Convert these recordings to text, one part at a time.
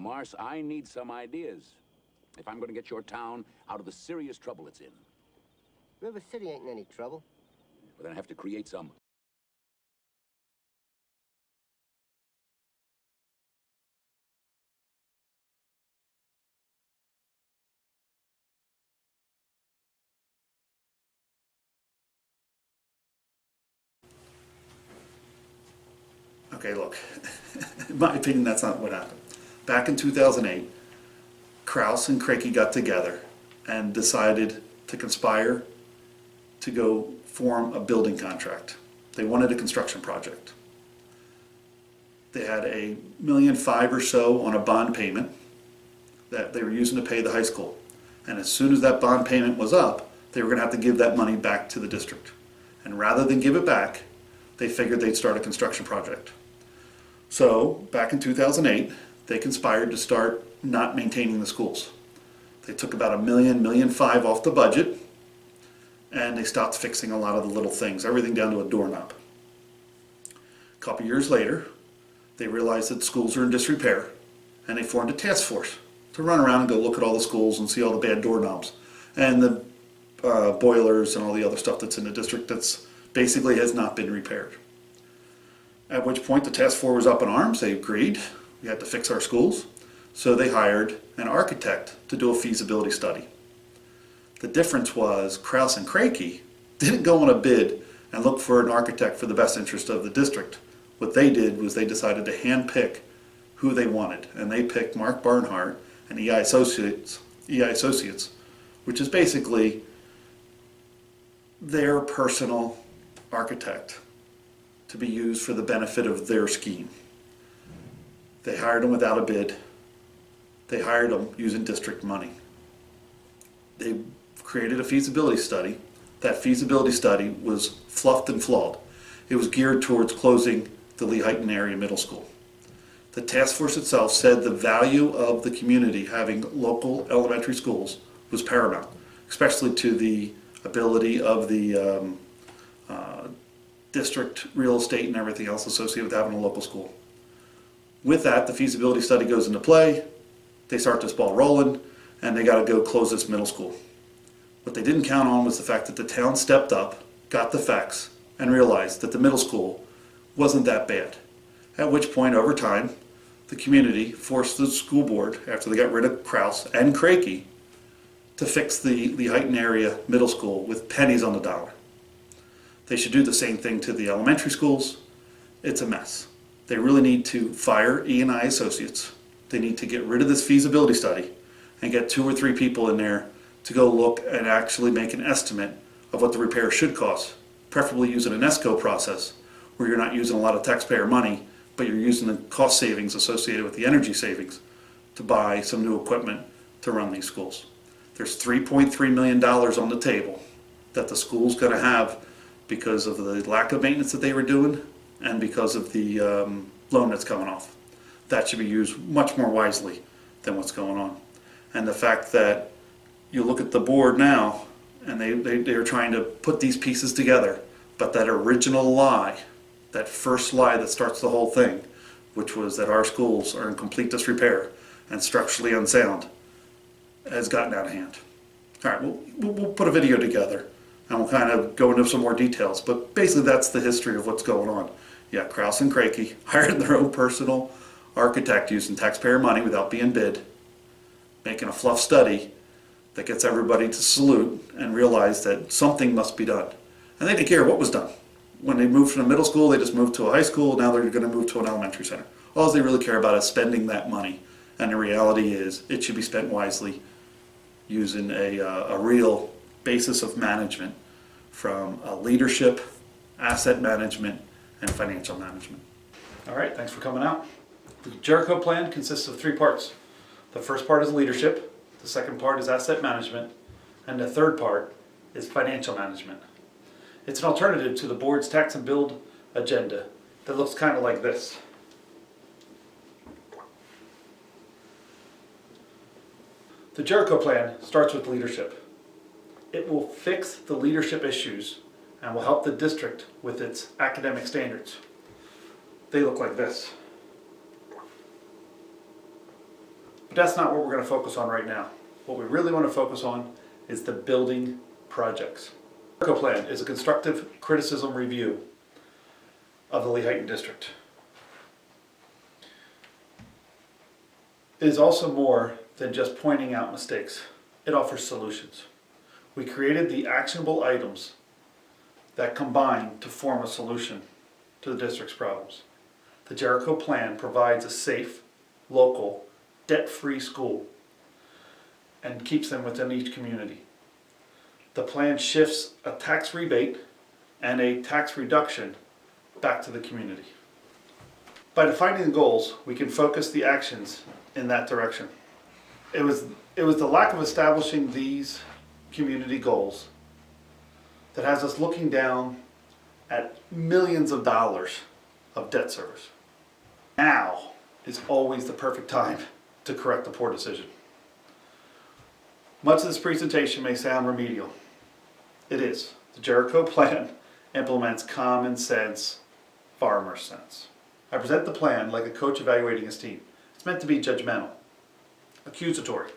Mars, I need some ideas if I'm going to get your town out of the serious trouble it's in. River City ain't in any trouble. Well, then I have to create some. Okay, look, in my opinion, that's not what happened. Back in 2008, Krause and Crakey got together and decided to conspire to go form a building contract. They wanted a construction project. They had $1.5 million or so on a bond payment that they were using to pay the high school. And as soon as that bond payment was up, they were going to have to give that money back to the district. And rather than give it back, they figured they'd start a construction project. So back in 2008, they conspired to start not maintaining the schools. They took about $1 million, $1.5 million off the budget, and they stopped fixing a lot of the little things, everything down to a doorknob. A couple years later, they realized that schools are in disrepair, and they formed a task force to run around and go look at all the schools and see all the bad doorknobs and the boilers and all the other stuff that's in the district that's basically has not been repaired. At which point the task force was up in arms. They agreed we had to fix our schools, so they hired an architect to do a feasibility study. The difference was Krause and Crakey didn't go on a bid and look for an architect for the best interest of the district. What they did was they decided to handpick who they wanted, and they picked Mark Barnhart and EI Associates, which is basically their personal architect to be used for the benefit of their scheme. They hired him without a bid. They hired him using district money. They created a feasibility study. That feasibility study was fluffed and flawed. It was geared towards closing the Lehighton area middle school. The task force itself said the value of the community having local elementary schools was paramount, especially to the ability of the district real estate and everything else associated with having a local school. With that, the feasibility study goes into play. They start this ball rolling, and they got to go close this middle school. What they didn't count on was the fact that the town stepped up, got the facts, and realized that the middle school wasn't that bad. At which point, over time, the community forced the school board, after they got rid of Krause and Crakey, to fix the Lehighton area middle school with pennies on the dollar. They should do the same thing to the elementary schools. It's a mess. They really need to fire E&I Associates. They need to get rid of this feasibility study and get 2 or 3 people in there to go look and actually make an estimate of what the repair should cost, preferably using an ESCO process where you're not using a lot of taxpayer money, but you're using the cost savings associated with the energy savings to buy some new equipment to run these schools. There's $3.3 million on the table that the school's going to have because of the lack of maintenance that they were doing and because of the loan that's coming off. That should be used much more wisely than what's going on. And the fact that you look at the board now and they're trying to put these pieces together, but that original lie, that first lie that starts the whole thing, which was that our schools are in complete disrepair and structurally unsound, has gotten out of hand. All right, we'll put a video together and we'll kind of go into some more details, but basically that's the history of what's going on. Yeah, Krause and Crakey hired their own personal architect using taxpayer money without being bid, making a fluff study that gets everybody to salute and realize that something must be done. And they didn't care what was done. When they moved from a middle school, they just moved to a high school. Now they're going to move to an elementary center. All they really care about is spending that money. And the reality is it should be spent wisely using a real basis of management from leadership, asset management, and financial management. All right, thanks for coming out. The Jericho Plan consists of 3 parts. The first part is leadership, the second part is asset management, and the third part is financial management. It's an alternative to the board's tax and build agenda that looks kind of like this. The Jericho Plan starts with leadership. It will fix the leadership issues and will help the district with its academic standards. They look like this. But that's not what we're going to focus on right now. What we really want to focus on is the building projects. The Jericho Plan is a constructive criticism review of the Lehighton District. It is also more than just pointing out mistakes. It offers solutions. We created the actionable items that combine to form a solution to the district's problems. The Jericho Plan provides a safe, local, debt-free school and keeps them within each community. The plan shifts a tax rebate and a tax reduction back to the community. By defining the goals, we can focus the actions in that direction. It was the lack of establishing these community goals that has us looking down at millions of dollars of debt service. Now is always the perfect time to correct the poor decision. Much of this presentation may sound remedial. It is. The Jericho Plan implements common sense, farmer sense. I present the plan like a coach evaluating his team. It's meant to be judgmental, accusatory.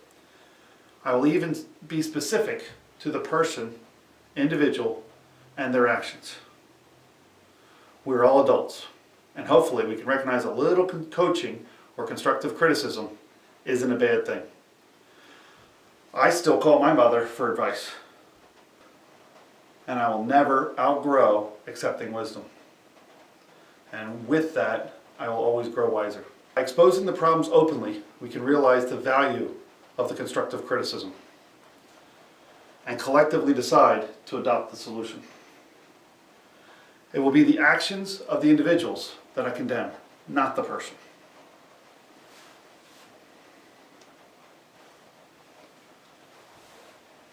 I will even be specific to the person, individual, and their actions. We're all adults, and hopefully we can recognize a little coaching or constructive criticism isn't a bad thing. I still call my mother for advice, and I will never outgrow accepting wisdom. And with that, I will always grow wiser. By exposing the problems openly, we can realize the value of the constructive criticism and collectively decide to adopt the solution. It will be the actions of the individuals that I condemn, not the person.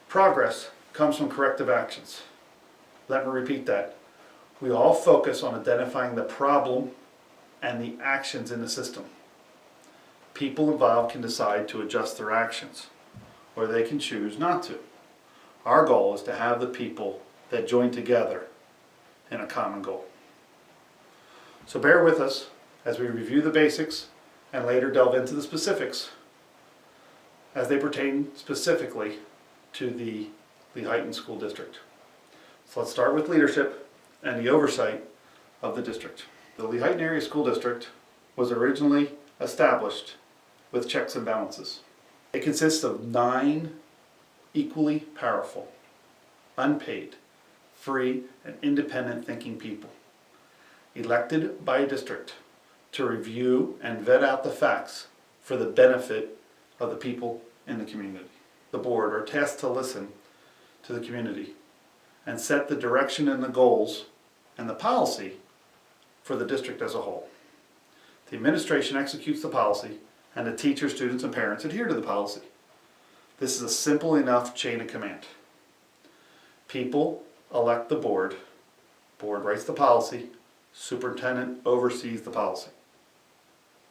Progress comes from corrective actions. Let me repeat that. We all focus on identifying the problem and the actions in the system. People involved can decide to adjust their actions, or they can choose not to. Our goal is to have the people that join together in a common goal. So bear with us as we review the basics and later delve into the specifics as they pertain specifically to the Lehighton School District. So let's start with leadership and the oversight of the district. The Lehighton Area School District was originally established with checks and balances. It consists of 9 equally powerful, unpaid, free, and independent thinking people, elected by a district to review and vet out the facts for the benefit of the people in the community. The board are tasked to listen to the community and set the direction and the goals and the policy for the district as a whole. The administration executes the policy, and the teachers, students, and parents adhere to the policy. This is a simple enough chain of command. People elect the board writes the policy, superintendent oversees the policy.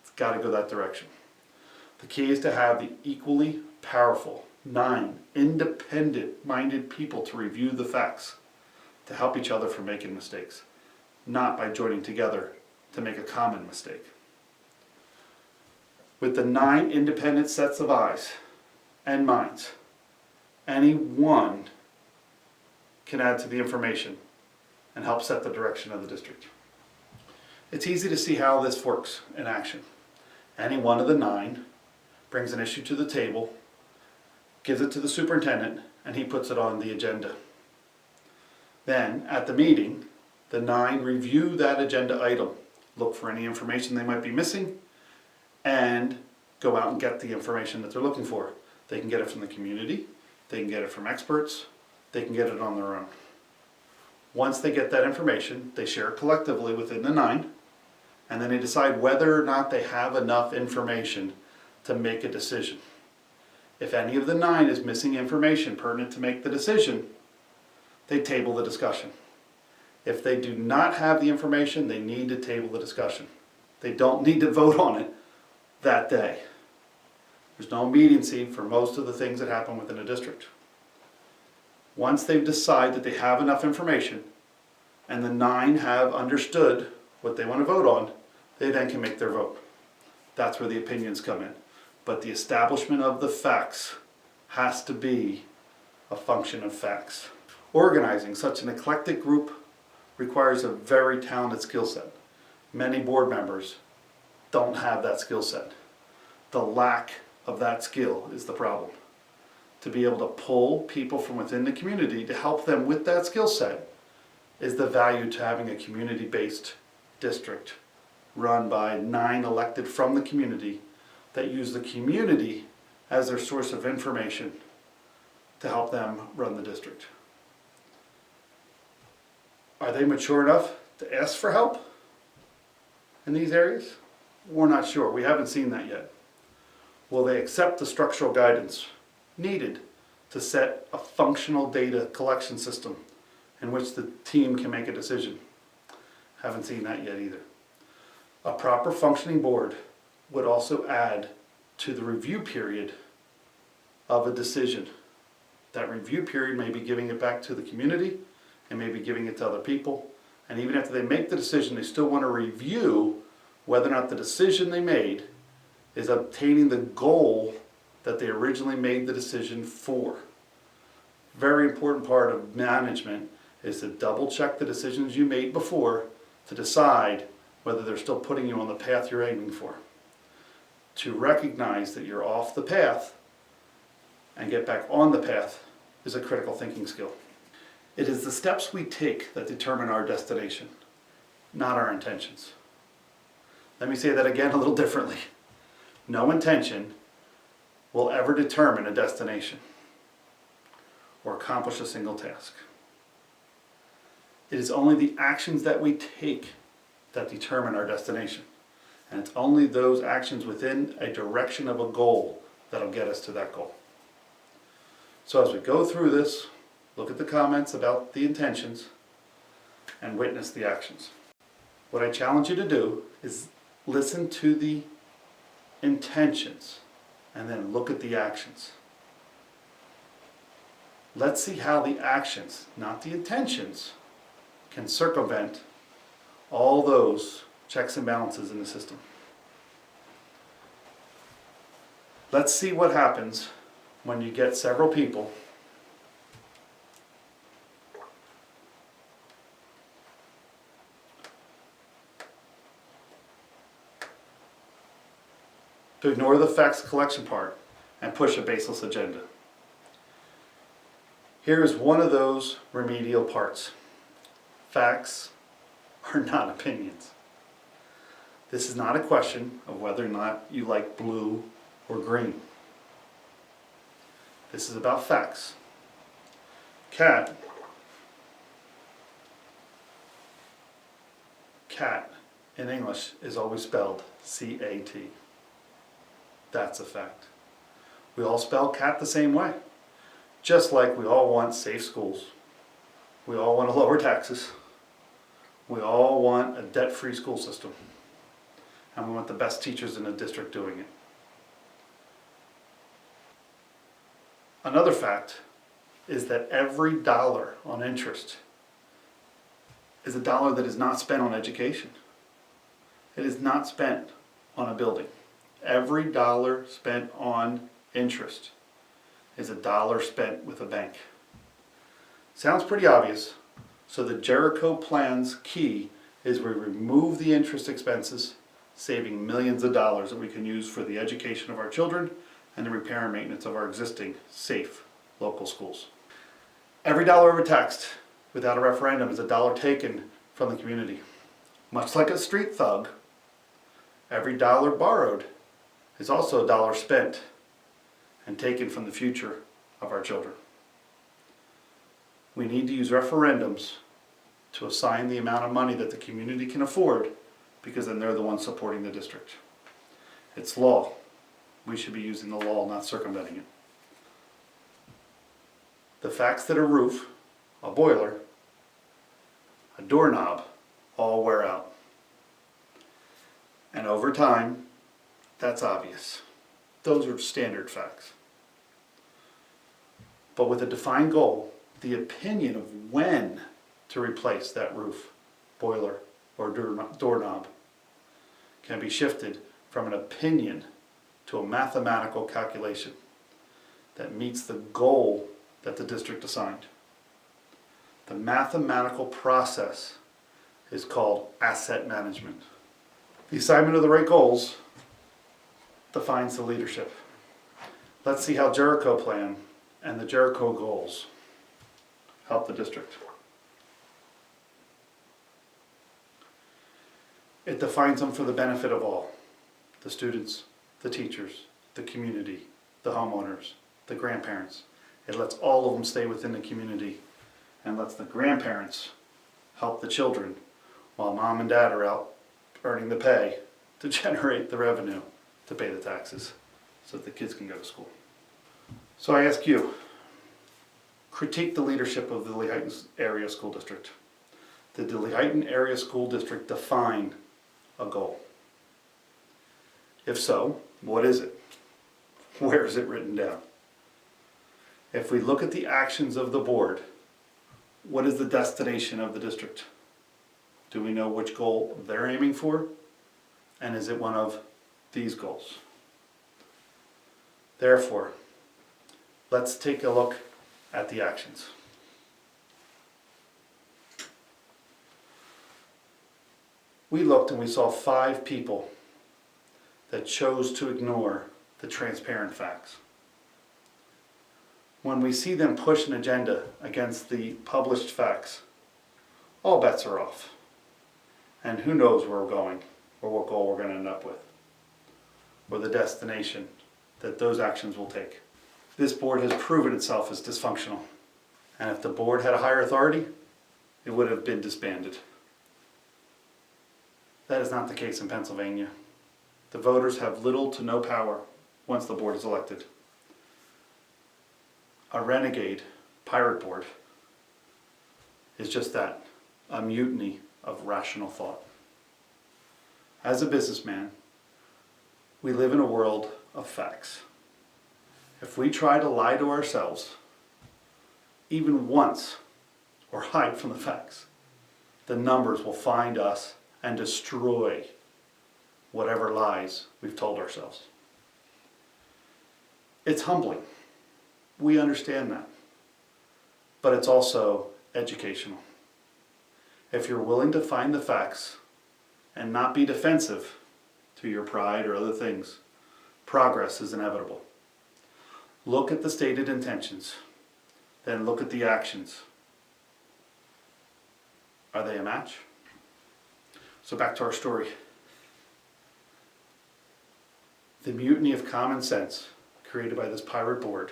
It's got to go that direction. The key is to have the equally powerful 9 independent-minded people to review the facts, to help each other from making mistakes, not by joining together to make a common mistake. With the 9 independent sets of eyes and minds, any one can add to the information and help set the direction of the district. It's easy to see how this works in action. Any one of the 9 brings an issue to the table, gives it to the superintendent, and he puts it on the agenda. Then, at the meeting, the 9 review that agenda item, look for any information they might be missing, and go out and get the information that they're looking for. They can get it from the community, they can get it from experts, they can get it on their own. Once they get that information, they share it collectively within the 9, and then they decide whether or not they have enough information to make a decision. If any of the 9 is missing information pertinent to make the decision, they table the discussion. If they do not have the information, they need to table the discussion. They don't need to vote on it that day. There's no immediacy for most of the things that happen within a district. Once they decide that they have enough information and the 9 have understood what they want to vote on, they then can make their vote. That's where the opinions come in. but the establishment of the facts has to be a function of facts. Organizing such an eclectic group requires a very talented skill set. Many board members don't have that skill set. The lack of that skill is the problem. To be able to pull people from within the community to help them with that skill set is the value to having a community-based district run by 9 elected from the community that use the community as their source of information to help them run the district. Are they mature enough to ask for help in these areas? We're not sure. We haven't seen that yet. Will they accept the structural guidance needed to set a functional data collection system in which the team can make a decision? Haven't seen that yet either. A proper functioning board would also add to the review period of a decision. That review period may be giving it back to the community and maybe giving it to other people. And even after they make the decision, they still want to review whether or not the decision they made is obtaining the goal that they originally made the decision for. Very important part of management is to double check the decisions you made before to decide whether they're still putting you on the path you're aiming for. To recognize that you're off the path and get back on the path is a critical thinking skill. It is the steps we take that determine our destination, not our intentions. Let me say that again a little differently. No intention will ever determine a destination or accomplish a single task. It is only the actions that we take that determine our destination. And it's only those actions within a direction of a goal that'll get us to that goal. So as we go through this, look at the comments about the intentions and witness the actions. What I challenge you to do is listen to the intentions and then look at the actions. Let's see how the actions, not the intentions, can circumvent all those checks and balances in the system. Let's see what happens when you get several people to ignore the facts collection part and push a baseless agenda. Here is one of those remedial parts. Facts are not opinions. This is not a question of whether or not you like blue or green. This is about facts. Cat in English is always spelled C-A-T. That's a fact. We all spell cat the same way. Just like we all want safe schools. We all want to lower taxes. We all want a debt-free school system. And we want the best teachers in the district doing it. Another fact is that every dollar on interest is a dollar that is not spent on education. It is not spent on a building. Every dollar spent on interest is a dollar spent with a bank. Sounds pretty obvious. So the Jericho Plan's key is we remove the interest expenses, saving millions of dollars that we can use for the education of our children and the repair and maintenance of our existing safe local schools. Every dollar overtaxed without a referendum is a dollar taken from the community. Much like a street thug, every dollar borrowed is also a dollar spent and taken from the future of our children. We need to use referendums to assign the amount of money that the community can afford, because then they're the ones supporting the district. It's law. We should be using the law, not circumventing it. The facts that a roof, a boiler, a doorknob all wear out. And over time, that's obvious. Those are standard facts. But with a defined goal, the opinion of when to replace that roof, boiler, or doorknob can be shifted from an opinion to a mathematical calculation that meets the goal that the district assigned. The mathematical process is called asset management. The assignment of the right goals defines the leadership. Let's see how Jericho Plan and the Jericho goals help the district. It defines them for the benefit of all: the students, the teachers, the community, the homeowners, the grandparents. It lets all of them stay within the community and lets the grandparents help the children while mom and dad are out earning the pay to generate the revenue to pay the taxes so that the kids can go to school. So I ask you, critique the leadership of the Lehighton Area School District. Did the Lehighton Area School District define a goal? If so, what is it? Where is it written down? If we look at the actions of the board, what is the destination of the district? Do we know which goal they're aiming for? And is it one of these goals? Therefore, let's take a look at the actions. We looked and we saw 5 people that chose to ignore the transparent facts. When we see them push an agenda against the published facts, all bets are off. And who knows where we're going, or what goal we're going to end up with, or the destination that those actions will take. This board has proven itself as dysfunctional. And if the board had a higher authority, it would have been disbanded. That is not the case in Pennsylvania. The voters have little to no power once the board is elected. A renegade pirate board is just that, a mutiny of rational thought. As a businessman, we live in a world of facts. If we try to lie to ourselves, even once, or hide from the facts, the numbers will find us and destroy whatever lies we've told ourselves. It's humbling. We understand that. But it's also educational. If you're willing to find the facts and not be defensive to your pride or other things, progress is inevitable. Look at the stated intentions, then look at the actions. Are they a match? So back to our story. The mutiny of common sense created by this pirate board,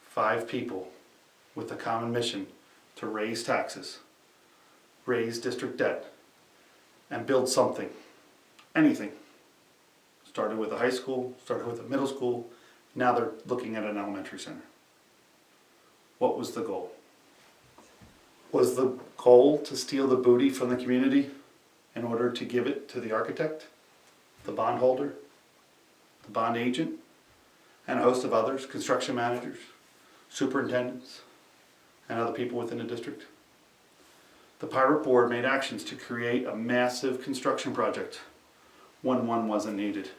5 people with a common mission to raise taxes, raise district debt, and build something, anything. Started with a high school, started with a middle school, now they're looking at an elementary center. What was the goal? Was the goal to steal the booty from the community in order to give it to the architect, the bondholder, the bond agent, and a host of others, construction managers, superintendents, and other people within the district? The pirate board made actions to create a massive construction project when one wasn't needed.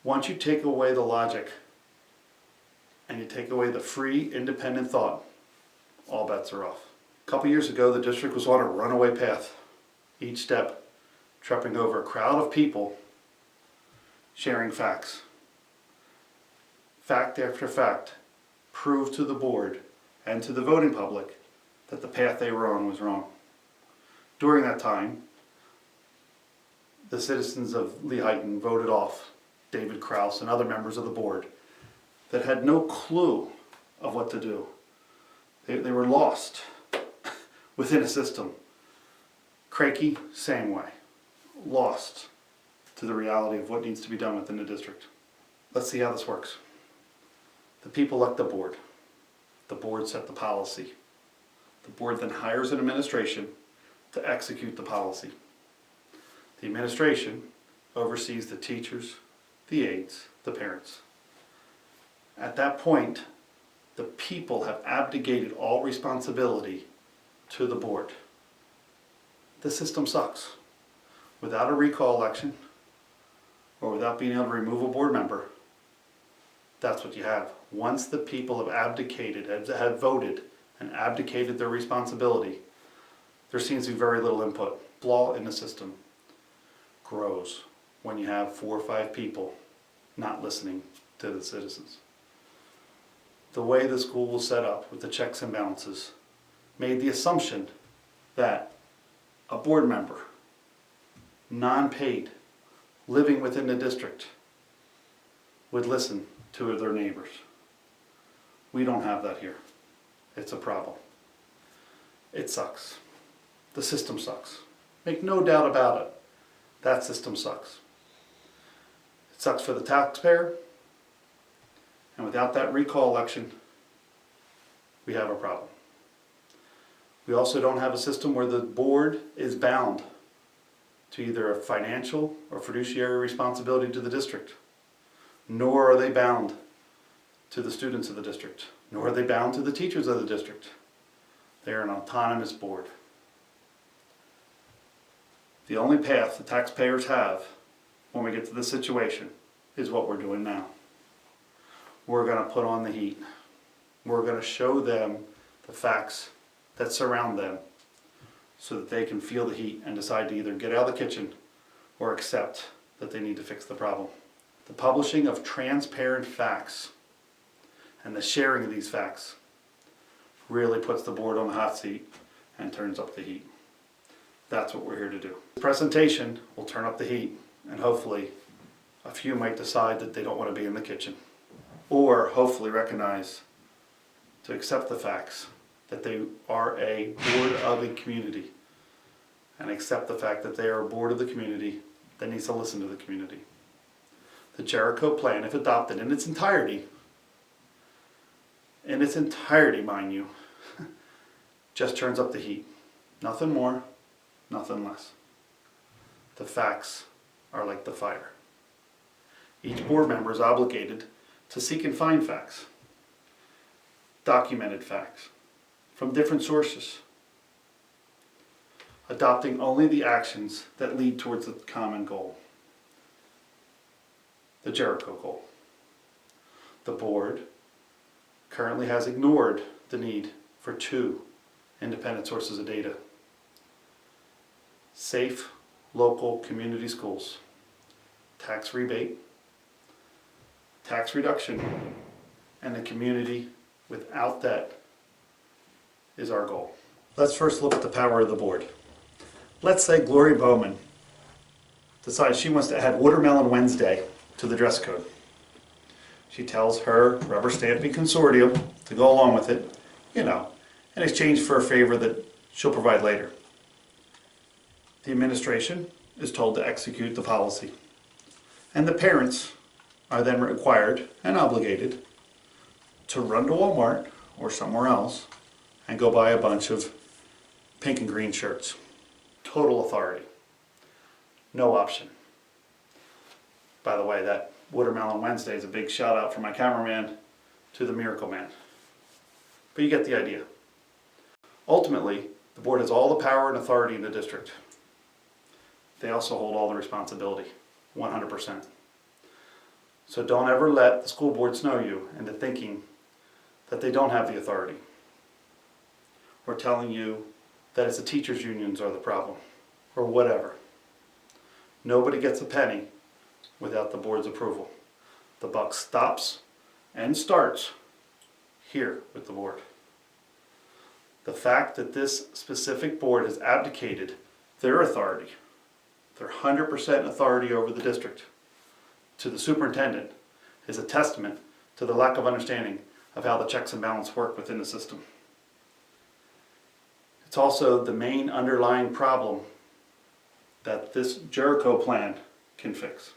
Once you take away the logic and you take away the free, independent thought, all bets are off. A couple years ago, the district was on a runaway path, each step tripping over a crowd of people sharing facts. Fact after fact proved to the board and to the voting public that the path they were on was wrong. During that time, the citizens of Lehighton voted off David Krause and other members of the board that had no clue of what to do. They were lost within a system. Cranky, same way. Lost to the reality of what needs to be done within the district. Let's see how this works. The people elect the board. The board set the policy. The board then hires an administration to execute the policy. The administration oversees the teachers, the aides, the parents. At that point, the people have abdicated all responsibility to the board. The system sucks. Without a recall election, or without being able to remove a board member, that's what you have. Once the people have abdicated, have voted and abdicated their responsibility, there seems to be very little input. Flaw in the system grows when you have 4 or 5 people not listening to the citizens. The way the school was set up with the checks and balances made the assumption that a board member, non-paid, living within the district, would listen to their neighbors. We don't have that here. It's a problem. It sucks. The system sucks. Make no doubt about it. That system sucks. It sucks for the taxpayer. And without that recall election, we have a problem. We also don't have a system where the board is bound to either a financial or fiduciary responsibility to the district, nor are they bound to the students of the district, nor are they bound to the teachers of the district. They are an autonomous board. The only path the taxpayers have when we get to this situation is what we're doing now. We're going to put on the heat. We're going to show them the facts that surround them so that they can feel the heat and decide to either get out of the kitchen or accept that they need to fix the problem. The publishing of transparent facts and the sharing of these facts really puts the board on the hot seat and turns up the heat. That's what we're here to do. The presentation will turn up the heat, and hopefully a few might decide that they don't want to be in the kitchen, or hopefully recognize to accept the facts that they are a board of a community, and accept the fact that they are a board of the community that needs to listen to the community. The Jericho Plan, if adopted in its entirety, mind you, just turns up the heat. Nothing more, nothing less. The facts are like the fire. Each board member is obligated to seek and find facts, documented facts, from different sources, adopting only the actions that lead towards the common goal, the Jericho goal. The board currently has ignored the need for 2 independent sources of data: safe local community schools, tax rebate, tax reduction, and a community without debt is our goal. Let's first look at the power of the board. Let's say Gloria Bowman decides she wants to add Watermelon Wednesday to the dress code. She tells her rubber stamping consortium to go along with it, in exchange for a favor that she'll provide later. The administration is told to execute the policy, and the parents are then required and obligated to run to Walmart or somewhere else and go buy a bunch of pink and green shirts. Total authority. No option. By the way, that Watermelon Wednesday is a big shout out from my cameraman to the Miracle Man. But you get the idea. Ultimately, the board has all the power and authority in the district. They also hold all the responsibility, 100%. So don't ever let the school board snow you into thinking that they don't have the authority, or telling you that it's the teachers' unions are the problem, or whatever. Nobody gets a penny without the board's approval. The buck stops and starts here with the board. The fact that this specific board has abdicated their authority, their 100% authority over the district, to the superintendent is a testament to the lack of understanding of how the checks and balances work within the system. It's also the main underlying problem that this Jericho Plan can fix.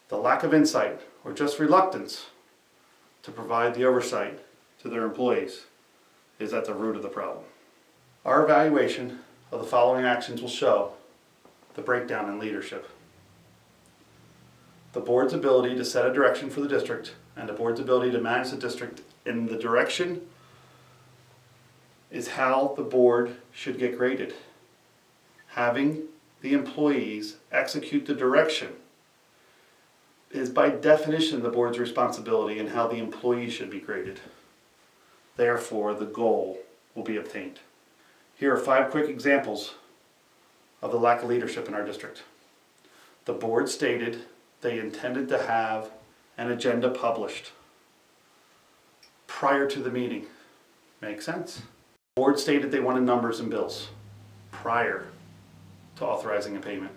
The lack of insight or just reluctance to provide the oversight to their employees is at the root of the problem. Our evaluation of the following actions will show the breakdown in leadership. The board's ability to set a direction for the district and the board's ability to manage the district in the direction is how the board should get graded. Having the employees execute the direction is by definition the board's responsibility in how the employee should be graded. Therefore, the goal will be obtained. Here are 5 quick examples of the lack of leadership in our district. The board stated they intended to have an agenda published prior to the meeting. Makes sense? The board stated they wanted numbers and bills prior to authorizing a payment.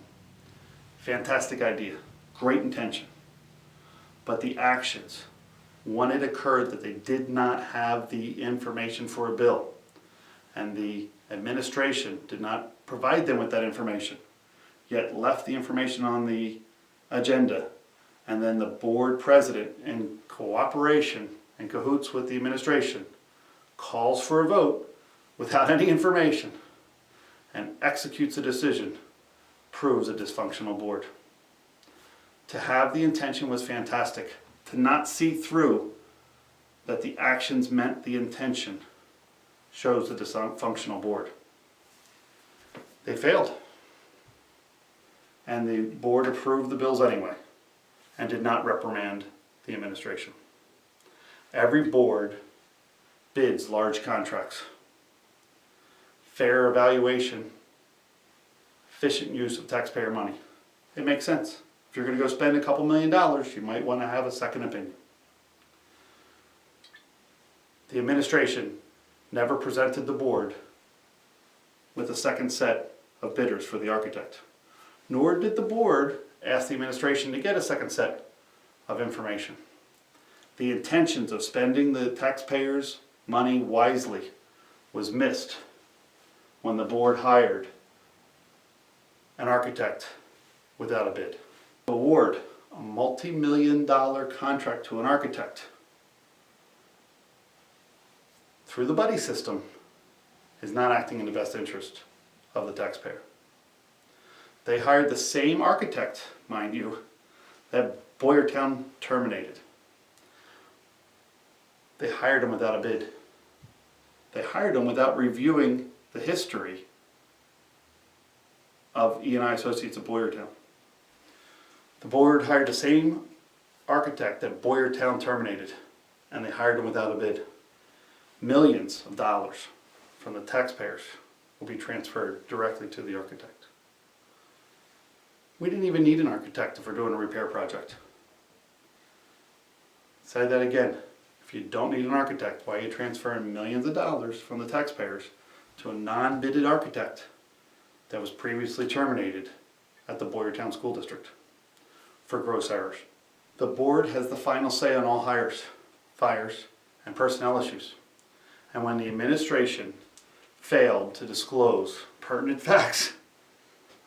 Fantastic idea, great intention. But the actions, when it occurred that they did not have the information for a bill, and the administration did not provide them with that information, yet left the information on the agenda, and then the board president, in cooperation and cahoots with the administration, calls for a vote without any information and executes a decision, proves a dysfunctional board. To have the intention was fantastic. To not see through that the actions meant the intention shows the dysfunctional board. They failed. And the board approved the bills anyway and did not reprimand the administration. Every board bids large contracts. Fair evaluation, efficient use of taxpayer money. It makes sense. If you're going to go spend a couple $1,000,000, you might want to have a second opinion. The administration never presented the board with a second set of bidders for the architect. Nor did the board ask the administration to get a second set of information. The intentions of spending the taxpayers' money wisely was missed when the board hired an architect without a bid. Award a multi-million-dollar contract to an architect through the buddy system is not acting in the best interest of the taxpayer. They hired the same architect, mind you, that Boyertown terminated. They hired him without a bid. They hired him without reviewing the history of E&I Associates of Boyertown. The board hired the same architect that Boyertown terminated, and they hired him without a bid. Millions of dollars from the taxpayers will be transferred directly to the architect. We didn't even need an architect if we're doing a repair project. Say that again. If you don't need an architect, why are you transferring millions of dollars from the taxpayers to a non-bidded architect that was previously terminated at the Boyertown School District for gross errors? The board has the final say on all hires, fires, and personnel issues. And when the administration failed to disclose pertinent facts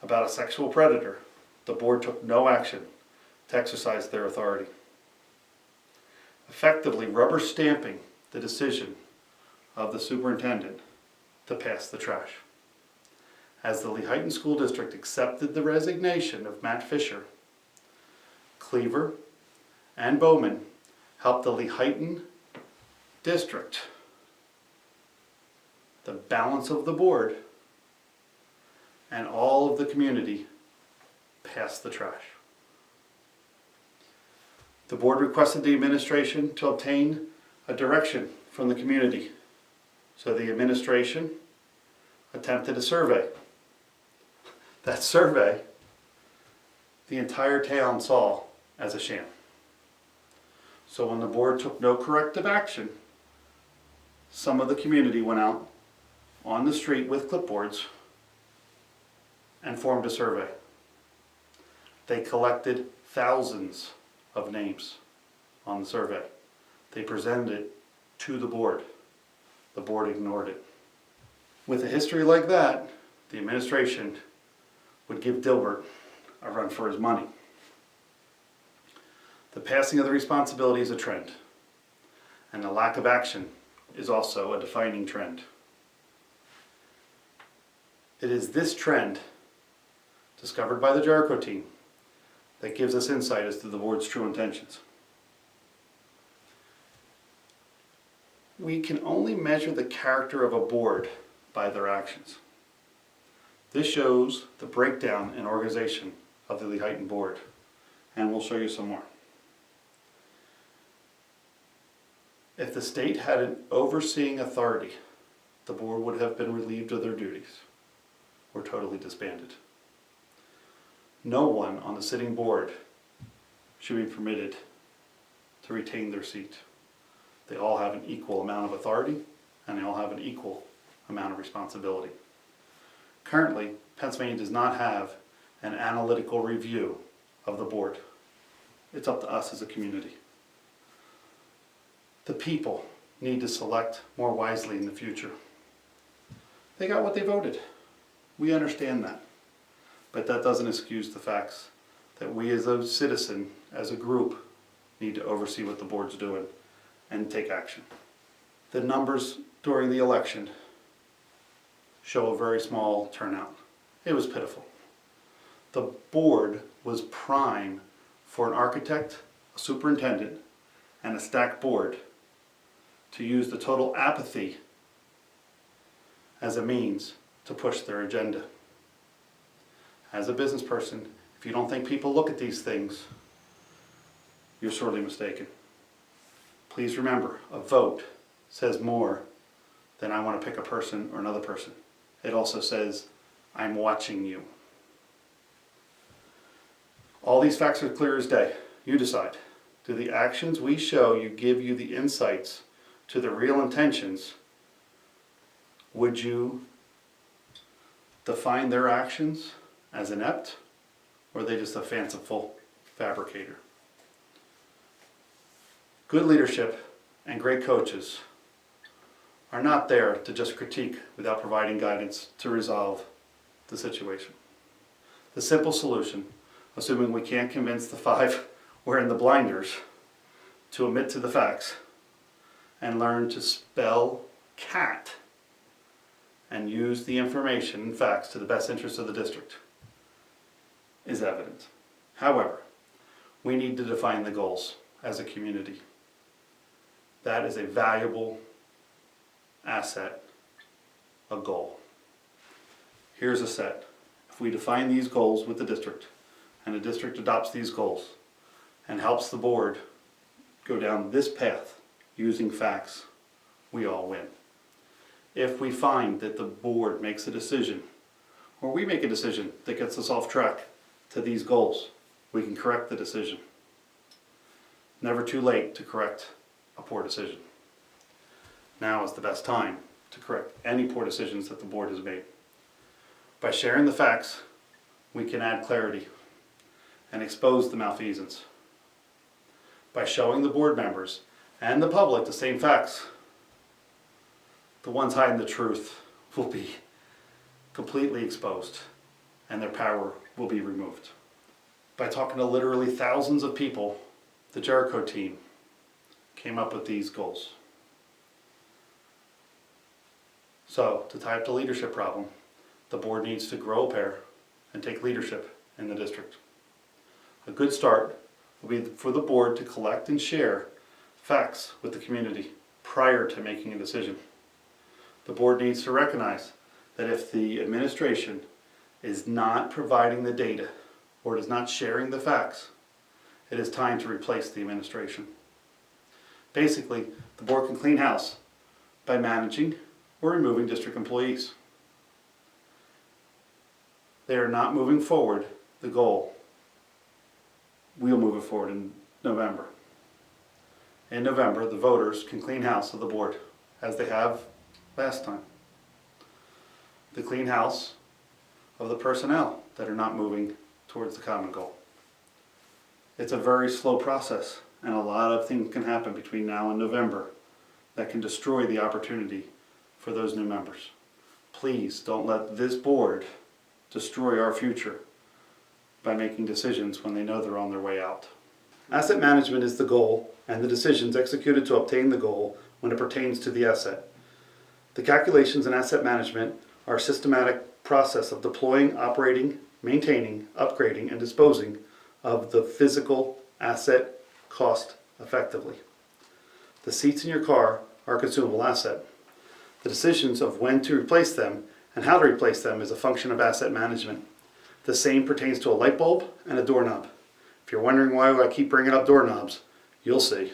about a sexual predator, the board took no action to exercise their authority, effectively rubber stamping the decision of the superintendent to pass the trash. As the Lehighton School District accepted the resignation of Matt Fisher, Cleaver and Bowman helped the Lehighton District, the balance of the board, and all of the community pass the trash. The board requested the administration to obtain a direction from the community. So the administration attempted a survey. That survey, the entire town saw as a sham. So when the board took no corrective action, some of the community went out on the street with clipboards and formed a survey. They collected thousands of names on the survey. They presented it to the board. The board ignored it. With a history like that, the administration would give Dilbert a run for his money. The passing of the responsibility is a trend, and the lack of action is also a defining trend. It is this trend, discovered by the Jericho team, that gives us insight as to the board's true intentions. We can only measure the character of a board by their actions. This shows the breakdown and organization of the Lehighton Board, and we'll show you some more. If the state had an overseeing authority, the board would have been relieved of their duties or totally disbanded. No one on the sitting board should be permitted to retain their seat. They all have an equal amount of authority and they all have an equal amount of responsibility. Currently, Pennsylvania does not have an analytical review of the board. It's up to us as a community. The people need to select more wisely in the future. They got what they voted. We understand that. But that doesn't excuse the facts that we as a citizen, as a group, need to oversee what the board's doing and take action. The numbers during the election show a very small turnout. It was pitiful. The board was prime for an architect, a superintendent, and a stacked board to use the total apathy as a means to push their agenda. As a business person, if you don't think people look at these things, you're sorely mistaken. Please remember, a vote says more than I want to pick a person or another person. It also says, I'm watching you. All these facts are clear as day. You decide. Do the actions we show you give you the insights to the real intentions? Would you define their actions as inept, or are they just a fanciful fabricator? Good leadership and great coaches are not there to just critique without providing guidance to resolve the situation. The simple solution, assuming we can't convince the five wearing the blinders to admit to the facts and learn to spell cat and use the information and facts to the best interest of the district, is evident. However, we need to define the goals as a community. That is a valuable asset, a goal. Here's a set. If we define these goals with the district, and the district adopts these goals and helps the board go down this path using facts, we all win. If we find that the board makes a decision, or we make a decision that gets us off track to these goals, we can correct the decision. Never too late to correct a poor decision. Now is the best time to correct any poor decisions that the board has made. By sharing the facts, we can add clarity and expose the malfeasance. By showing the board members and the public the same facts, the ones hiding the truth will be completely exposed and their power will be removed. By talking to literally thousands of people, the Jericho team came up with these goals. So, to tie up the leadership problem, the board needs to grow a pair and take leadership in the district. A good start will be for the board to collect and share facts with the community prior to making a decision. The board needs to recognize that if the administration is not providing the data or is not sharing the facts, it is time to replace the administration. Basically, the board can clean house by managing or removing district employees. They are not moving forward the goal. We'll move it forward in November. In November, the voters can clean house of the board, as they have last time. The clean house of the personnel that are not moving towards the common goal. It's a very slow process, and a lot of things can happen between now and November that can destroy the opportunity for those new members. Please don't let this board destroy our future by making decisions when they know they're on their way out. Asset management is the goal, and the decisions executed to obtain the goal when it pertains to the asset. The calculations in asset management are a systematic process of deploying, operating, maintaining, upgrading, and disposing of the physical asset cost effectively. The seats in your car are a consumable asset. The decisions of when to replace them and how to replace them is a function of asset management. The same pertains to a light bulb and a doorknob. If you're wondering why I keep bringing up doorknobs, you'll see.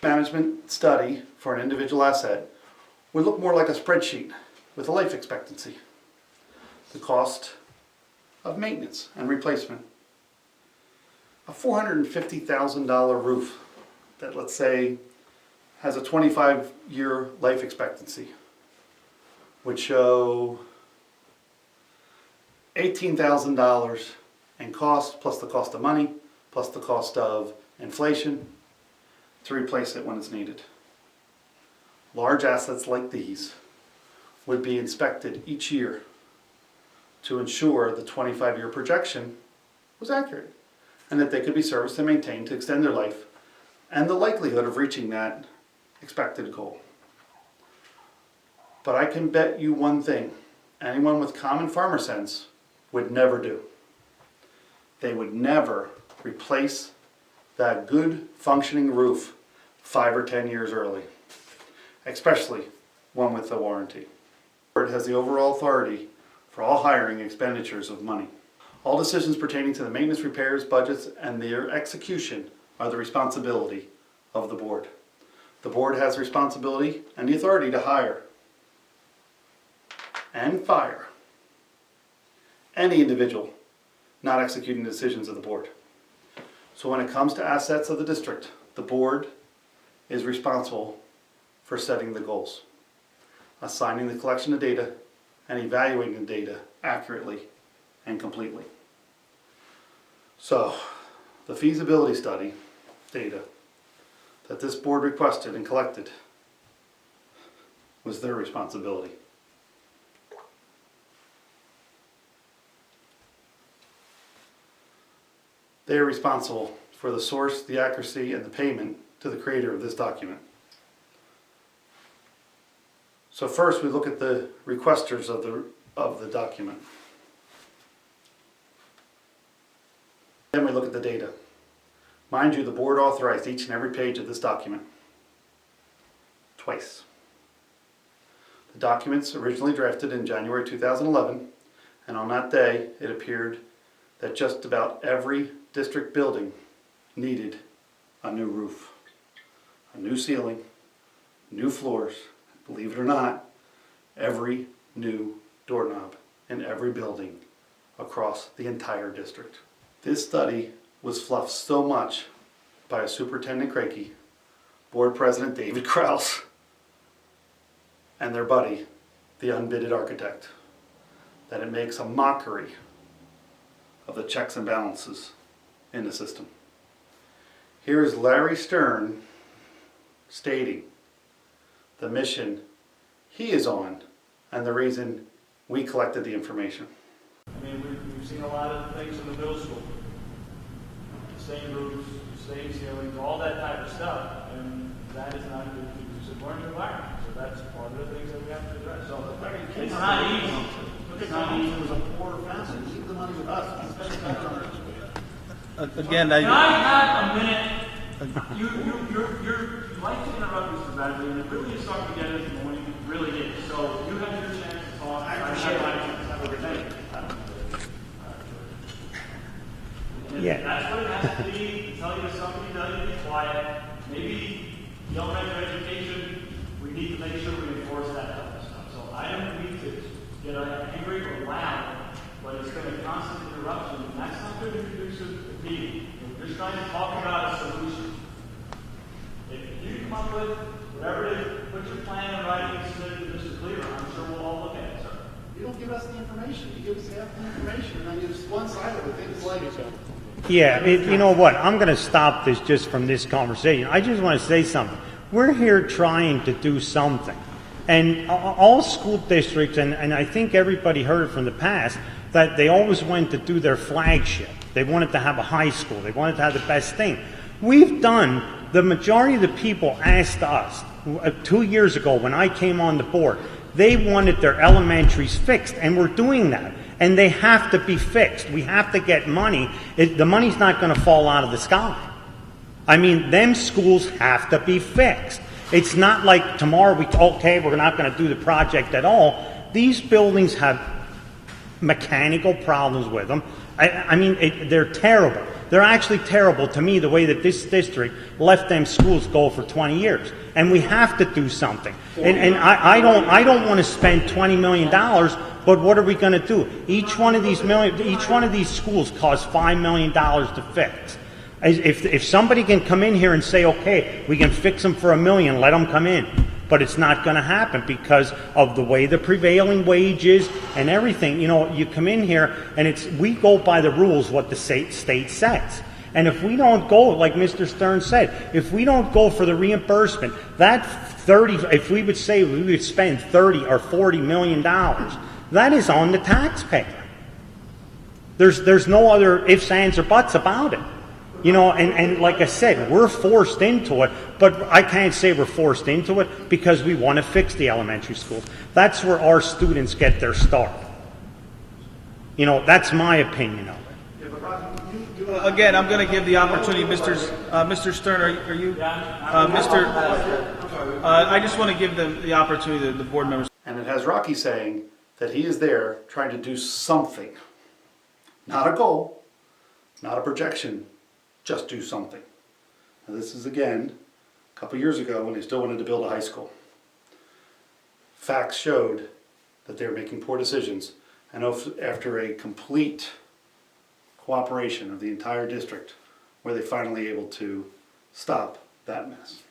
Management study for an individual asset would look more like a spreadsheet with a life expectancy. The cost of maintenance and replacement. A $450,000 roof that, let's say, has a 25-year life expectancy would show $18,000 in cost, plus the cost of money, plus the cost of inflation, to replace it when it's needed. Large assets like these would be inspected each year to ensure the 25-year projection was accurate and that they could be serviced and maintained to extend their life and the likelihood of reaching that expected goal. But I can bet you one thing, anyone with common farmer sense would never do. They would never replace that good functioning roof 5 or 10 years early, especially one with a warranty. The board has the overall authority for all hiring expenditures of money. All decisions pertaining to the maintenance, repairs, budgets, and their execution are the responsibility of the board. The board has the responsibility and the authority to hire and fire any individual not executing the decisions of the board. So when it comes to assets of the district, the board is responsible for setting the goals, assigning the collection of data, and evaluating the data accurately and completely. So, the feasibility study data that this board requested and collected was their responsibility. They are responsible for the source, the accuracy, and the payment to the creator of this document. So first we look at the requesters of the document. Then we look at the data. Mind you, the board authorized each and every page of this document. Twice. The documents originally drafted in January 2011, and on that day it appeared that just about every district building needed a new roof, a new ceiling, new floors, believe it or not, every new doorknob in every building across the entire district. This study was fluffed so much by a Superintendent Crakey, Board President David Krause, and their buddy, the unbidded architect, that it makes a mockery of the checks and balances in the system. Here is Larry Stern stating the mission he is on and the reason we collected the information. I mean, we've seen a lot of things in the middle school. The same roofs, same ceilings, all that type of stuff, and that is not a good conducive learning environment. So that's part of the things that we have to address. So it's not easy. It's not easy. It was a poor family. Leave the money with us. Spend it better on our Again, Can I have a minute? You like to interrupt Mr. Badley, and it really is starting to get into the morning. It really is. So you have your chance to talk. I appreciate my chance. Have a good day. Yeah. That's what it has to be. Tell you something, tell you to be quiet. Maybe young men for education, we need to make sure we enforce that type of stuff. So I don't need to get angry or loud, but it's going to constant interruption, and that's not going to produce a meeting. We're just trying to talk about a solution. If you come up with whatever it is, put your plan in writing and submit it to Mr. Cleaver. I'm sure we'll all look at it, sir. You don't give us the information. You give us half the information, and then it's one side of it. Things like yeah, you know what? I'm going to stop this just from this conversation. I just want to say something. We're here trying to do something. And all school districts, and I think everybody heard it from the past, that they always went to do their flagship. They wanted to have a high school. They wanted to have the best thing. We've done, the majority of the people asked us 2 years ago when I came on the board, they wanted their elementaries fixed, and we're doing that. And they have to be fixed. We have to get money. The money's not going to fall out of the sky. I mean, them schools have to be fixed. It's not like tomorrow okay, we're not going to do the project at all. These buildings have mechanical problems with them. I mean, they're terrible. They're actually terrible to me, the way that this district let them schools go for 20 years. And we have to do something. And I don't want to spend $20 million, but what are we going to do? Each one of these schools costs $5 million to fix. If somebody can come in here and say, okay, we can fix them for $1 million, let them come in. But it's not going to happen because of the way the prevailing wage is and everything. You know, you come in here and we go by the rules what the state says. And if we don't go, like Mr. Stern said, if we don't go for the reimbursement, if we would say we would spend $30 or $40 million, that is on the taxpayer. There's no other ifs, ands, or buts about it. You know, and like I said, we're forced into it, but I can't say we're forced into it because we want to fix the elementary schools. That's where our students get their start. You know, that's my opinion of it. Again, I'm going to give the opportunity, Mr. Stern. Are you, Mr. I just want to give the opportunity to the board members. And it has Rocky saying that he is there trying to do something. Not a goal, not a projection, just do something. Now this is again a couple years ago when they still wanted to build a high school. Facts showed that they were making poor decisions, and after a complete cooperation of the entire district, were they finally able to stop that mess.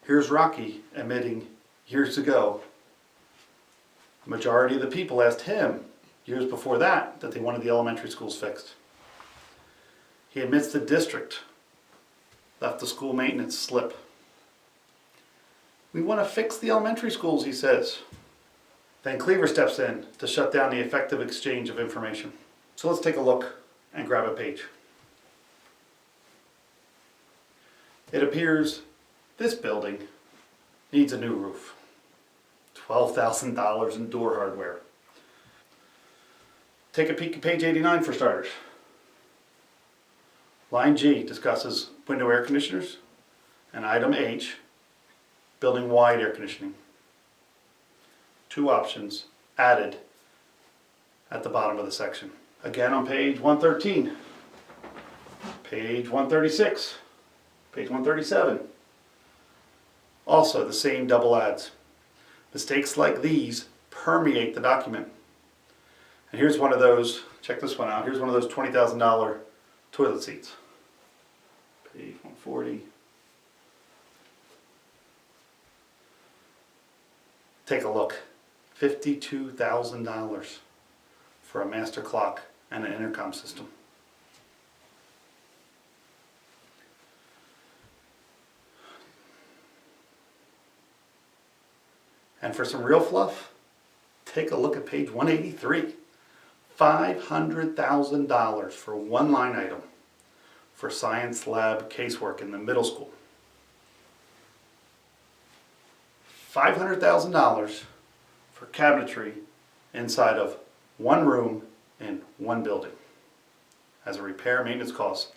Here's Rocky admitting years ago, the majority of the people asked him years before that they wanted the elementary schools fixed. He admits the district left the school maintenance slip. We want to fix the elementary schools, he says. Then Cleaver steps in to shut down the effective exchange of information. So let's take a look and grab a page. It appears this building needs a new roof. $12,000 in door hardware. Take a peek at page 89 for starters. Line G discusses window air conditioners, and item H, building-wide air conditioning. Two options added at the bottom of the section. Again on page 113, page 136, page 137. Also the same double adds. Mistakes like these permeate the document. And here's one of those, check this one out, here's one of those $20,000 toilet seats. Page 140. Take a look. $52,000 for a master clock and an intercom system. And for some real fluff, take a look at page 183. $500,000 for one line item for science lab casework in the middle school. $500,000 for cabinetry inside of one room in one building as a repair maintenance cost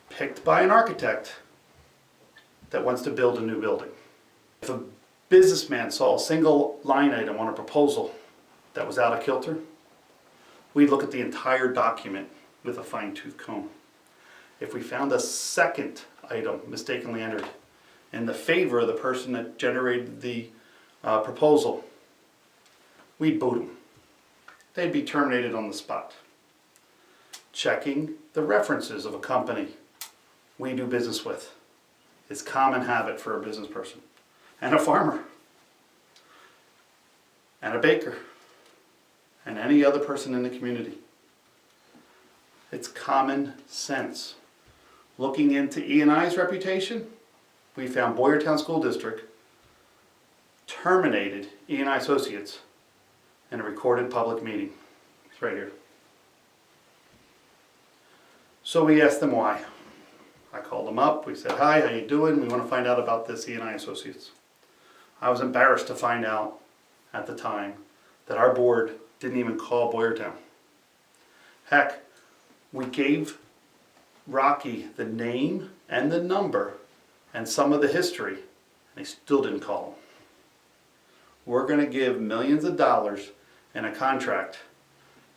picked by an architect that wants to build a new building. If a businessman saw a single line item on a proposal that was out of kilter, we'd look at the entire document with a fine-tooth comb. If we found a second item mistakenly entered in the favor of the person that generated the proposal, we'd boot them. They'd be terminated on the spot. Checking the references of a company we do business with is common habit for a business person, and a farmer, and a baker, and any other person in the community. It's common sense. Looking into E&I's reputation, we found Boyertown School District terminated E&I Associates in a recorded public meeting. It's right here. So we asked them why. I called them up, we said, hi, how you doing? We want to find out about this E&I Associates. I was embarrassed to find out at the time that our board didn't even call Boyertown. Heck, we gave Rocky the name and the number and some of the history, and they still didn't call him. we're going to give millions of dollars in a contract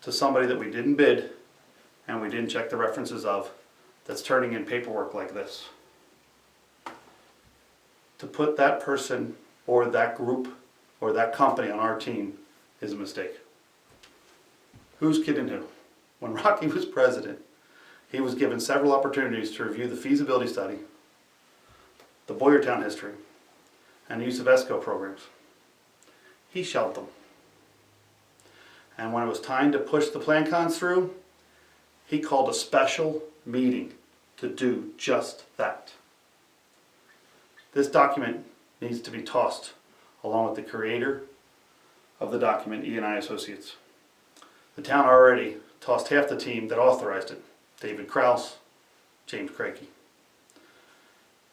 to somebody that we didn't bid and we didn't check the references of, that's turning in paperwork like this. To put that person or that group or that company on our team is a mistake. Who's kidding who? When Rocky was president, he was given several opportunities to review the feasibility study, the Boyertown history, and the use of ESCO programs. He shelved them. And when it was time to push the plan cons through, he called a special meeting to do just that. This document needs to be tossed along with the creator of the document, E&I Associates. The town already tossed half the team that authorized it, David Kraus, James Crakey.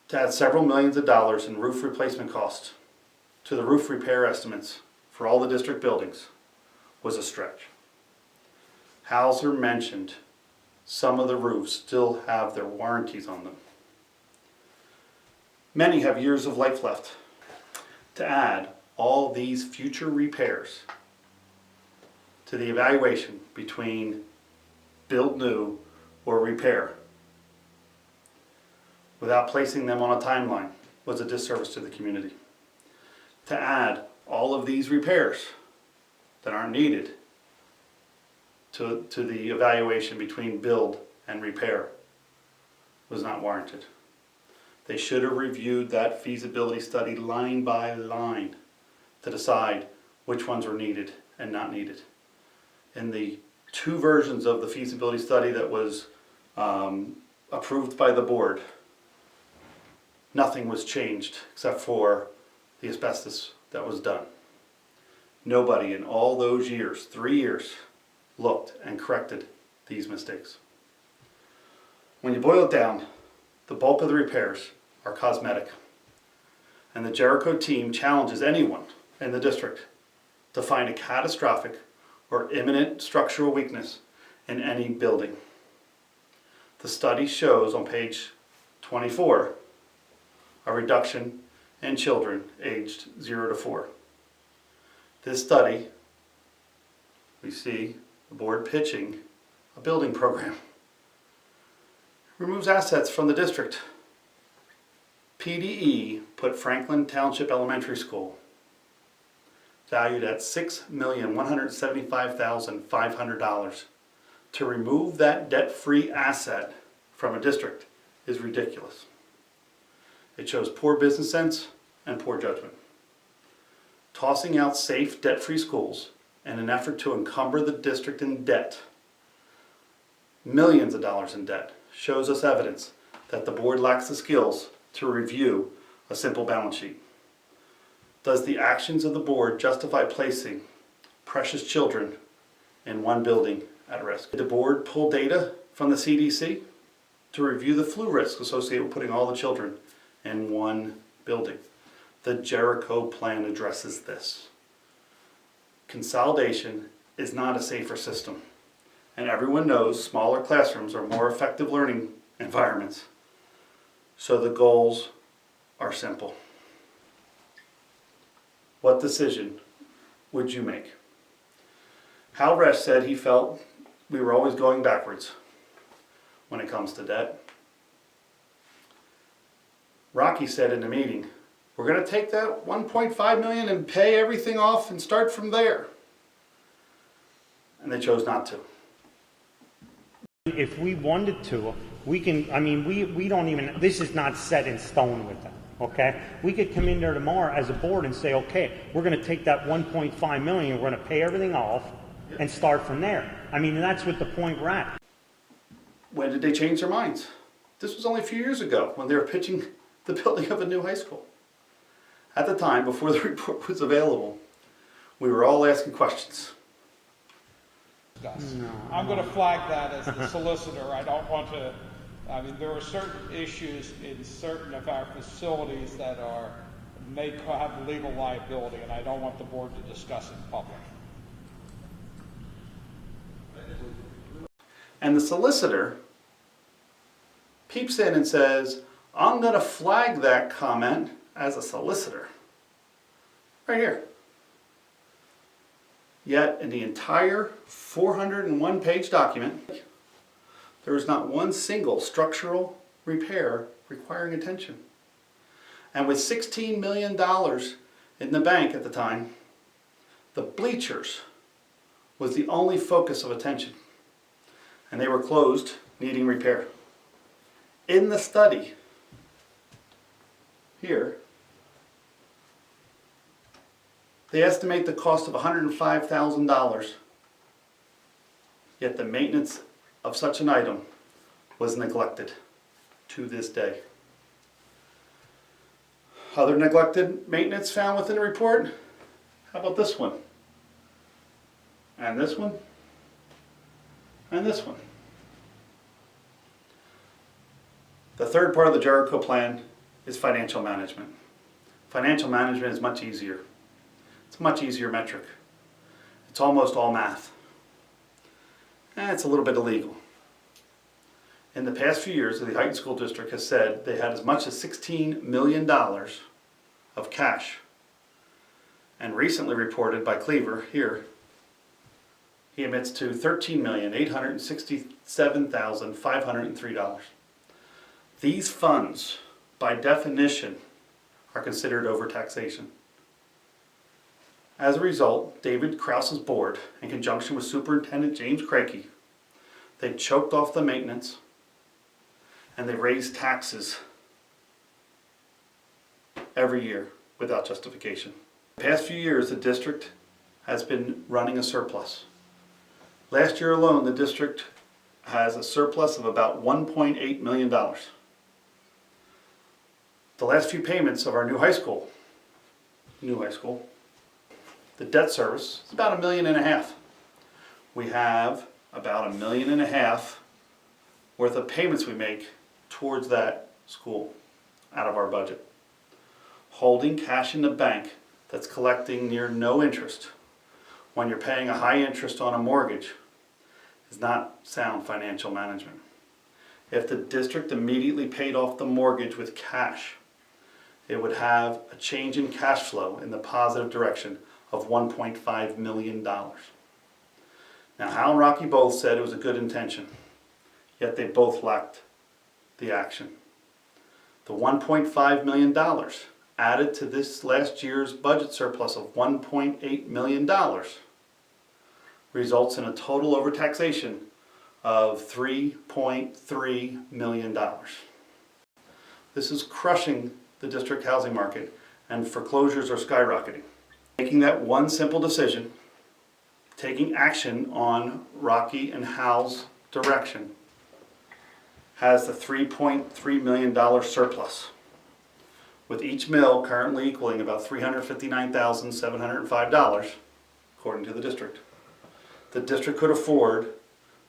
To add several millions of dollars in roof replacement costs to the roof repair estimates for all the district buildings was a stretch. Hauser mentioned some of the roofs still have their warranties on them. Many have years of life left. To add all these future repairs to the evaluation between build new or repair without placing them on a timeline was a disservice to the community. To add all of these repairs that aren't needed to the evaluation between build and repair was not warranted. They should have reviewed that feasibility study line by line to decide which ones were needed and not needed. In the two versions of the feasibility study that was approved by the board, nothing was changed except for the asbestos that was done. Nobody in all those years, 3 years, looked and corrected these mistakes. When you boil it down, the bulk of the repairs are cosmetic. And the Jericho team challenges anyone in the district to find a catastrophic or imminent structural weakness in any building. The study shows on page 24 a reduction in children aged 0 to 4. This study, we see the board pitching a building program. Removes assets from the district. PDE put Franklin Township Elementary School, valued at $6,175,500, to remove that debt-free asset from a district is ridiculous. It shows poor business sense and poor judgment. Tossing out safe, debt-free schools in an effort to encumber the district in debt, millions of dollars in debt, shows us evidence that the board lacks the skills to review a simple balance sheet. Does the actions of the board justify placing precious children in one building at risk? Did the board pull data from the CDC to review the flu risk associated with putting all the children in one building? The Jericho Plan addresses this. Consolidation is not a safer system, and everyone knows smaller classrooms are more effective learning environments. So the goals are simple. What decision would you make? Hal Resch said he felt we were always going backwards when it comes to debt. Rocky said in the meeting, we're going to take that $1.5 million and pay everything off and start from there. And they chose not to. If we wanted to, we can, I mean, we don't even, this is not set in stone with them, okay? We could come in there tomorrow as a board and say, okay, we're going to take that 1.5 million, we're going to pay everything off and start from there. I mean, that's what the point we're at. When did they change their minds? This was only a few years ago when they were pitching the building of a new high school. At the time, before the report was available, we were all asking questions. No. I'm going to flag that as the solicitor. I don't want to, I mean, there are certain issues in certain of our facilities that may have legal liability, and I don't want the board to discuss in public. And the solicitor peeps in and says, I'm going to flag that comment as a solicitor. Right here. Yet in the entire 401-page document, there is not one single structural repair requiring attention. And with $16 million in the bank at the time, the bleachers was the only focus of attention. And they were closed, needing repair. In the study, here, they estimate the cost of $105,000, yet the maintenance of such an item was neglected to this day. Other neglected maintenance found within the report? How about this one? And this one? And this one? The third part of the Jericho Plan is financial management. Financial management is much easier. It's a much easier metric. It's almost all math. And it's a little bit illegal. In the past few years, the Lehighton School District has said they had as much as $16 million of cash. And recently reported by Cleaver here, he admits to $13,867,503. These funds, by definition, are considered overtaxation. As a result, David Krause's board, in conjunction with Superintendent James Crakey, they choked off the maintenance and they raised taxes every year without justification. The past few years, the district has been running a surplus. Last year alone, the district has a surplus of about $1.8 million. The last few payments of our new high school, the debt service is about $1.5 million. We have about $1.5 million worth of payments we make towards that school out of our budget. Holding cash in the bank that's collecting near no interest when you're paying a high interest on a mortgage is not sound financial management. If the district immediately paid off the mortgage with cash, it would have a change in cash flow in the positive direction of $1.5 million. Now, Hal and Rocky both said it was a good intention, yet they both lacked the action. The $1.5 million added to this last year's budget surplus of $1.8 million results in a total overtaxation of $3.3 million. This is crushing the district housing market, and foreclosures are skyrocketing. Making that one simple decision, taking action on Rocky and Hal's direction, has the $3.3 million surplus, with each mill currently equaling about $359,705, according to the district. The district could afford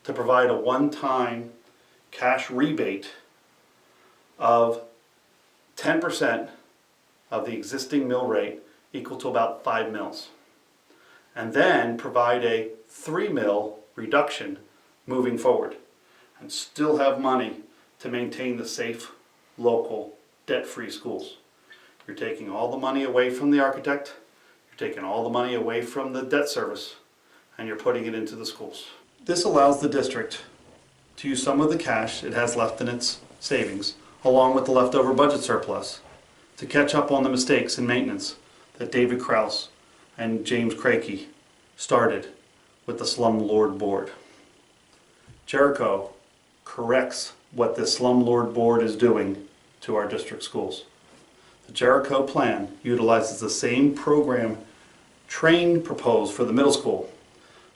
to provide a one-time cash rebate of 10% of the existing mill rate, equal to about 5 mills, and then provide a 3 mill reduction moving forward, and still have money to maintain the safe, local, debt-free schools. You're taking all the money away from the architect, you're taking all the money away from the debt service, and you're putting it into the schools. This allows the district to use some of the cash it has left in its savings, along with the leftover budget surplus, to catch up on the mistakes in maintenance that David Krause and James Crakey started with the Slumlord Board. Jericho corrects what the Slumlord Board is doing to our district schools. The Jericho Plan utilizes the same program Train proposed for the middle school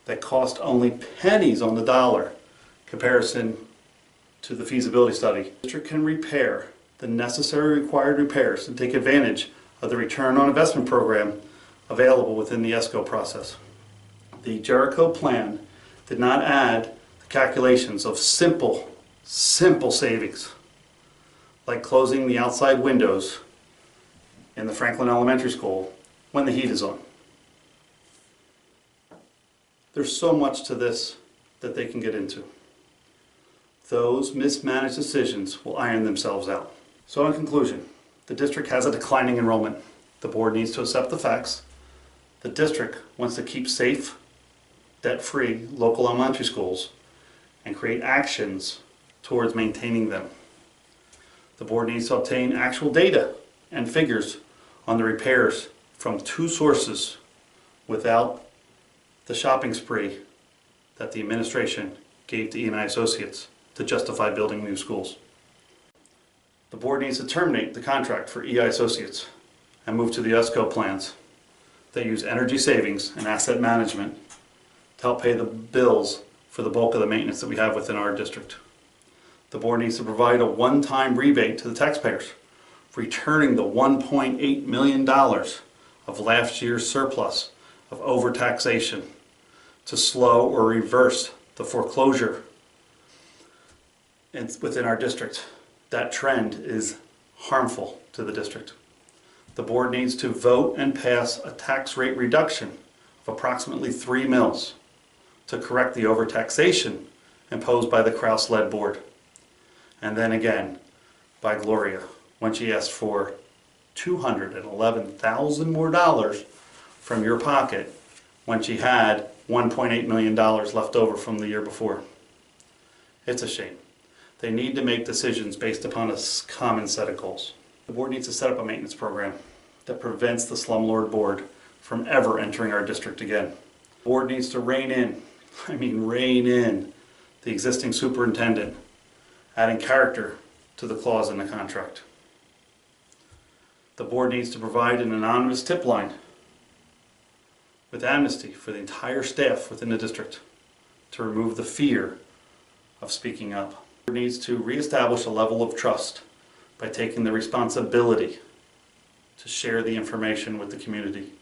that cost only pennies on the dollar comparison to the feasibility study. The district can repair the necessary required repairs and take advantage of the return on investment program available within the ESCO process. The Jericho Plan did not add the calculations of simple savings, like closing the outside windows in the Franklin Elementary School when the heat is on. There's so much to this that they can get into. Those mismanaged decisions will iron themselves out. So in conclusion, the district has a declining enrollment. The board needs to accept the facts. The district wants to keep safe, debt-free local elementary schools and create actions towards maintaining them. The board needs to obtain actual data and figures on the repairs from 2 sources without the shopping spree that the administration gave to E&I Associates to justify building new schools. The board needs to terminate the contract for EI Associates and move to the ESCO plans that use energy savings and asset management to help pay the bills for the bulk of the maintenance that we have within our district. The board needs to provide a one-time rebate to the taxpayers, returning the $1.8 million of last year's surplus of overtaxation to slow or reverse the foreclosure within our district. That trend is harmful to the district. The board needs to vote and pass a tax rate reduction of approximately 3 mils to correct the overtaxation imposed by the Kraus-led board. And then again by Gloria when she asked for $211,000 more from your pocket when she had $1.8 million left over from the year before. It's a shame. They need to make decisions based upon a common set of goals. The board needs to set up a maintenance program that prevents the slumlord board from ever entering our district again. The board needs to rein in the existing superintendent, adding character to the clause in the contract. The board needs to provide an anonymous tip line with amnesty for the entire staff within the district to remove the fear of speaking up. The board needs to reestablish a level of trust by taking the responsibility to share the information with the community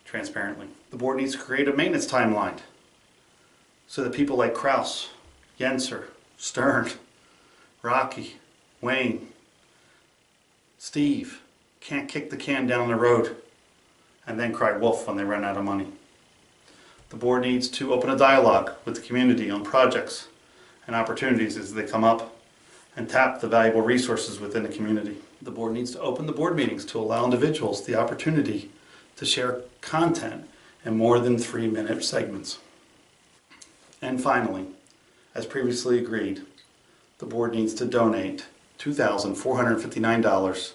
transparently. The board needs to create a maintenance timeline so that people like Kraus, Yenser, Stern, Rocky, Wayne, Steve can't kick the can down the road and then cry wolf when they run out of money. The board needs to open a dialogue with the community on projects and opportunities as they come up and tap the valuable resources within the community. The board needs to open the board meetings to allow individuals the opportunity to share content in more than 3-minute segments. And finally, as previously agreed, the board needs to donate $2,459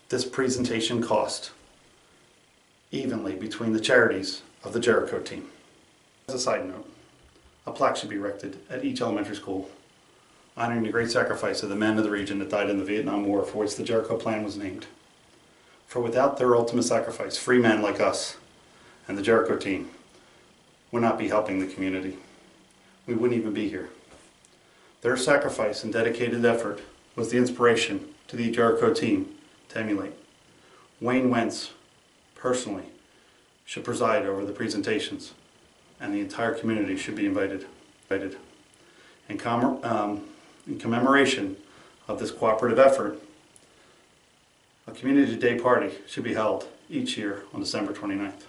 this presentation cost evenly between the charities of the Jericho team. As a side note, a plaque should be erected at each elementary school honoring the great sacrifice of the men of the region that died in the Vietnam War, for which the Jericho Plan was named. For without their ultimate sacrifice, free men like us and the Jericho team would not be helping the community. We wouldn't even be here. Their sacrifice and dedicated effort was the inspiration to the Jericho team to emulate. Wayne Wentz, personally, should preside over the presentations, and the entire community should be invited. In commemoration of this cooperative effort, a Community Day party should be held each year on December 29th.